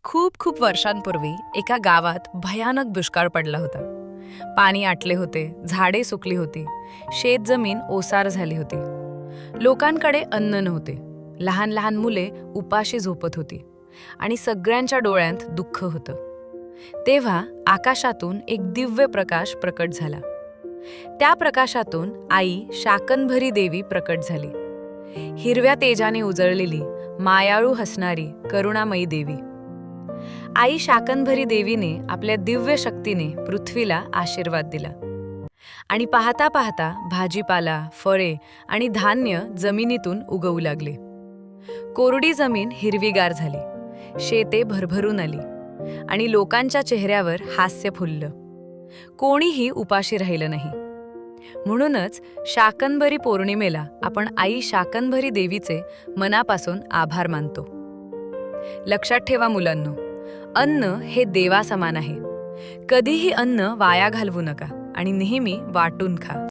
खूप खूप वर्षांपूर्वी एका गावात भयानक दुष्काळ पडला होता. पाणी आटले होते, झाडे सुकली होती, शेतजमीन ओसार झाली होती. लोकांकडे अन्न नव्हते. लहान लहान मुले उपाशी झोपत होती आणि सगळ्यांच्या डोळ्यांत दुःख होतं. तेव्हा आकाशातून एक दिव्य प्रकाश प्रकट झाला. त्या प्रकाशातून आई शाकंभरी देवी प्रकट झाली. हिरव्या तेजाने उजळलेली, मायाळू हसणारी, करुणामयी देवी. आई शाकंभरी देवीने आपल्या दिव्य शक्तीने पृथ्वीला आशीर्वाद दिला. आणि पाहता पाहता भाजीपाला, फळे आणि धान्य जमिनीतून उगवू लागले. कोरडी जमीन हिरवीगार झाली, शेते भरभरून आली आणि लोकांच्या चेहऱ्यावर हास्य फुललं. कोणीही उपाशी राहिलं नाही. म्हणूनच शाकंभरी पौर्णिमेला आपण आई शाकंभरी देवीचे मनापासून आभार मानतो. लक्षात ठेवा मुलांनो, अन्न हे देवासमान आहे. कधीही अन्न वाया घालवू नका आणि नेहमी वाटून खा.